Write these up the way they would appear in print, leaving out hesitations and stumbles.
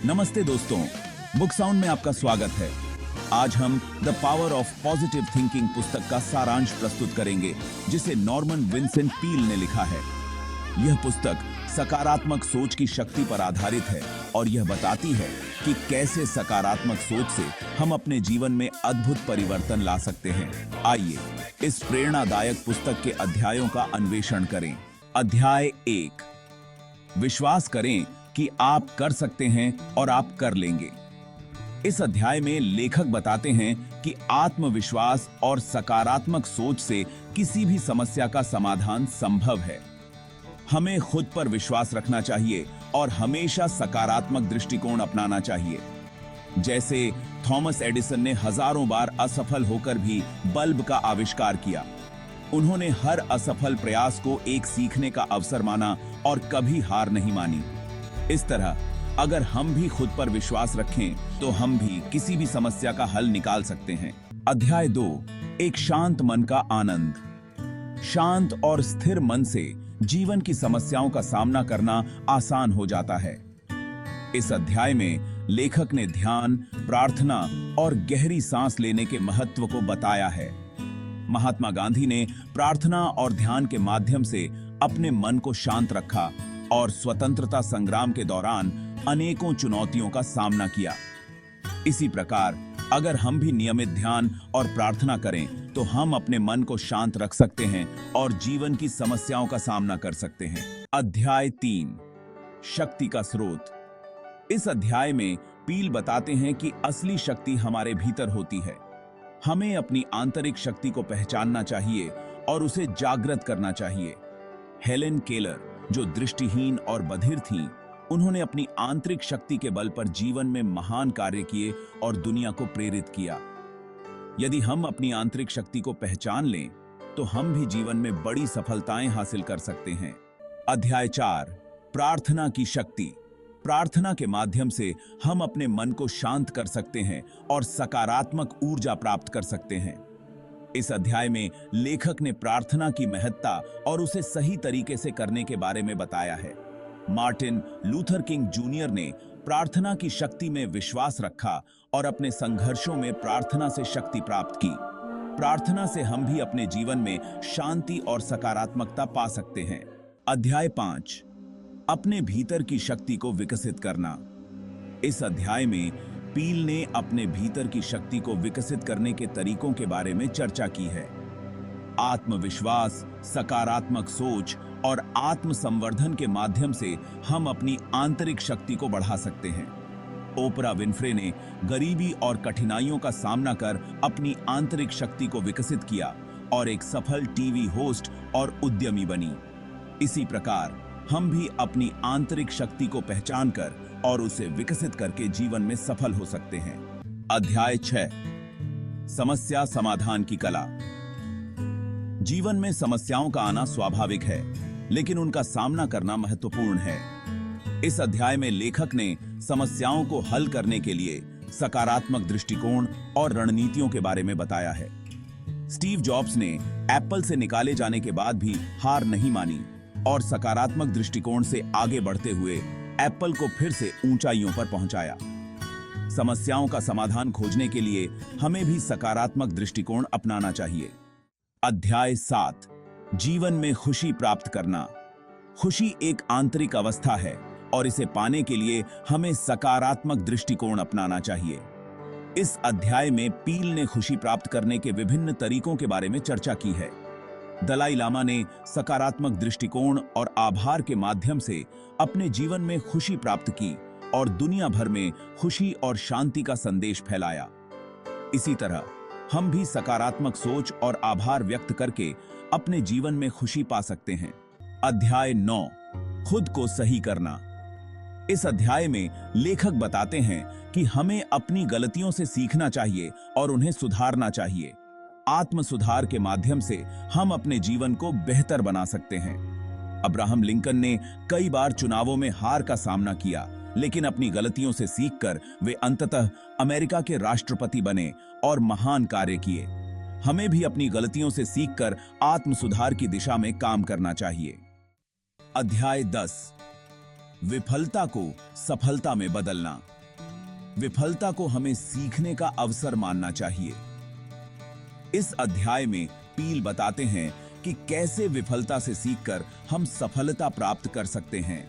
नमस्ते दोस्तों, book sound में आपका स्वागत है। आज हम the power of positive thinking पुस्तक का सारांश प्रस्तुत करेंगे, जिसे नॉर्मन विंसेंट पील ने लिखा है। यह पुस्तक सकारात्मक सोच की शक्ति पर आधारित है और यह बताती है कि कैसे सकारात्मक सोच से हम अपने जीवन में अद्भुत परिवर्तन ला सकते हैं। आइए इस प्रेरणादायक पुस्तक के अध्यायों का अन्वेषण करें। अध्याय 1, विश्वास करें कि आप कर सकते हैं और आप कर लेंगे। इस अध्याय में लेखक बताते हैं कि आत्मविश्वास और सकारात्मक सोच से किसी भी समस्या का समाधान संभव है। हमें खुद पर विश्वास रखना चाहिए और हमेशा सकारात्मक दृष्टिकोण अपनाना चाहिए। जैसे थॉमस एडिसन ने हजारों बार असफल होकर भी बल्ब का आविष्कार किया। उन्होंने हर असफल प्रयास को एक सीखने का अवसर माना और कभी हार नहीं मानी। इस तरह अगर हम भी खुद पर विश्वास रखें तो हम भी किसी भी समस्या का हल निकाल सकते हैं। अध्याय 2, एक शांत मन का आनंद। शांत और स्थिर मन से जीवन की समस्याओं का सामना करना आसान हो जाता है। इस अध्याय में लेखक ने ध्यान, प्रार्थना और गहरी सांस लेने के महत्व को बताया है। महात्मा गांधी ने प्रार्थना और ध्यान के माध्यम से अपने मन को शांत रखा और स्वतंत्रता संग्राम के दौरान अनेकों चुनौतियों का सामना किया। इसी प्रकार अगर हम भी नियमित ध्यान और प्रार्थना करें तो हम अपने मन को शांत रख सकते हैं और जीवन की समस्याओं का सामना कर सकते हैं। अध्याय 3, शक्ति का स्रोत। इस अध्याय में पील बताते हैं कि असली शक्ति हमारे भीतर होती है। हमें अपनी आंतरिक शक्ति को पहचानना चाहिए और उसे जागृत करना चाहिए। हेलेन केलर, जो दृष्टिहीन और बधिर थीं, उन्होंने अपनी आंतरिक शक्ति के बल पर जीवन में महान कार्य किए और दुनिया को प्रेरित किया। यदि हम अपनी आंतरिक शक्ति को पहचान लें तो हम भी जीवन में बड़ी सफलताएं हासिल कर सकते हैं। अध्याय 4, प्रार्थना की शक्ति। प्रार्थना के माध्यम से हम अपने मन को शांत कर सकते हैं और सकारात्मक ऊर्जा प्राप्त कर सकते हैं। इस अध्याय में लेखक ने प्रार्थना की महत्ता और उसे सही तरीके से करने के बारे में बताया है। मार्टिन लूथर किंग जूनियर ने प्रार्थना की शक्ति में विश्वास रखा और अपने संघर्षों में प्रार्थना से शक्ति प्राप्त की। प्रार्थना से हम भी अपने जीवन में शांति और सकारात्मकता पा सकते हैं। अध्याय 5, अपने भीतर की शक्ति को विकसित करना। इस अध्याय में पील ने अपने भीतर की शक्ति को विकसित करने के तरीकों के बारे में चर्चा की है। आत्मविश्वास, सकारात्मक सोच और आत्म संवर्धन के माध्यम से हम अपनी आंतरिक शक्ति को बढ़ा सकते हैं। ओपरा विनफ्रे ने गरीबी और कठिनाइयों का सामना कर अपनी आंतरिक शक्ति को विकसित किया और एक सफल टीवी होस्ट और उद्यमी बनी। इसी प्रकार हम भी अपनी आंतरिक शक्ति को पहचानकर और उसे विकसित करके जीवन में सफल हो सकते हैं। अध्याय 6, समस्या समाधान की कला। जीवन में समस्याओं का आना स्वाभाविक है, लेकिन उनका सामना करना महत्वपूर्ण है। इस अध्याय में लेखक ने समस्याओं को हल करने के लिए सकारात्मक दृष्टिकोण और रणनीतियों के बारे में बताया है। स्टीव जॉब्स ने एप्पल से निकाले जाने के बाद भी हार नहीं मानी और सकारात्मक दृष्टिकोण से आगे बढ़ते हुए एप्पल को फिर से ऊंचाइयों पर पहुंचाया। समस्याओं का समाधान खोजने के लिए हमें भी सकारात्मक दृष्टिकोण अपनाना चाहिए। अध्याय 7, जीवन में खुशी प्राप्त करना। खुशी एक आंतरिक अवस्था है और इसे पाने के लिए हमें सकारात्मक दृष्टिकोण अपनाना चाहिए। इस अध्याय में पील ने खुशी प्राप्त करने के विभिन्न तरीकों के बारे में चर्चा की है। दलाई लामा ने सकारात्मक दृष्टिकोण और आभार के माध्यम से अपने जीवन में खुशी प्राप्त की और दुनिया भर में खुशी और शांति का संदेश फैलाया। इसी तरह हम भी सकारात्मक सोच और आभार व्यक्त करके अपने जीवन में खुशी पा सकते हैं। अध्याय 9, खुद को सही करना। इस अध्याय में लेखक बताते हैं कि हमें अपनी गलतियों से सीखना चाहिए और उन्हें सुधारना चाहिए। आत्म सुधार के माध्यम से हम अपने जीवन को बेहतर बना सकते हैं। अब्राहम लिंकन ने कई बार चुनावों में हार का सामना किया, लेकिन अपनी गलतियों से सीखकर वे अंततः अमेरिका के राष्ट्रपति बने और महान कार्य किए। हमें भी अपनी गलतियों से सीखकर आत्म सुधार की दिशा में काम करना चाहिए। अध्याय 10, विफलता को सफलता में बदलना। विफलता को हमें सीखने का अवसर मानना चाहिए। इस अध्याय में पील बताते हैं कि कैसे विफलता से सीखकर हम सफलता प्राप्त कर सकते हैं।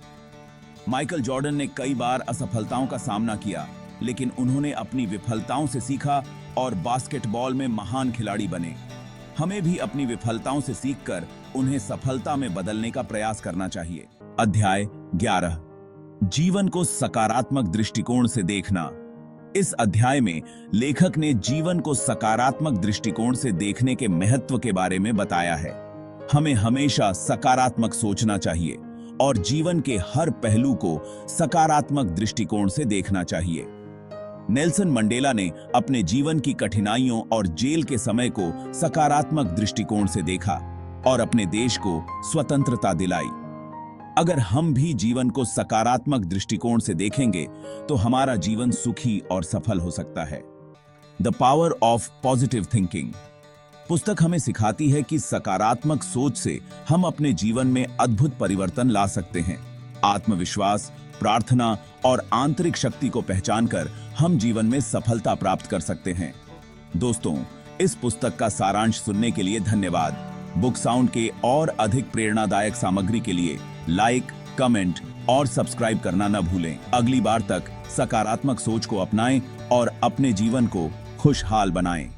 माइकल जॉर्डन ने कई बार असफलताओं का सामना किया, लेकिन उन्होंने अपनी विफलताओं से सीखा और बास्केटबॉल में महान खिलाड़ी बने। हमें भी अपनी विफलताओं से सीखकर उन्हें सफलता में बदलने का प्रयास करना चाहिए। अध्याय 11, जीवन को सकारात्मक दृष्टिकोण से देखना। इस अध्याय में लेखक ने जीवन को सकारात्मक दृष्टिकोण से देखने के महत्व के बारे में बताया है। हमें हमेशा सकारात्मक सोचना चाहिए और जीवन के हर पहलू को सकारात्मक दृष्टिकोण से देखना चाहिए। नेल्सन मंडेला ने अपने जीवन की कठिनाइयों और जेल के समय को सकारात्मक दृष्टिकोण से देखा और अपने देश को स्वतंत्रता दिलाई। अगर हम भी जीवन को सकारात्मक दृष्टिकोण से देखेंगे तो हमारा जीवन सुखी और सफल हो सकता है। The power of positive thinking पुस्तक हमें सिखाती है कि सकारात्मक सोच से हम अपने जीवन में अद्भुत परिवर्तन ला सकते हैं। आत्मविश्वास, प्रार्थना और आंतरिक शक्ति को पहचानकर हम जीवन में सफलता प्राप्त कर सकते हैं। दोस्तों, इस पुस्तक का सारांश सुनने के लिए धन्यवाद। बुक साउंड के और अधिक प्रेरणादायक सामग्री के लिए लाइक, कमेंट और सब्सक्राइब करना न भूलें। अगली बार तक सकारात्मक सोच को अपनाएं और अपने जीवन को खुशहाल बनाएं।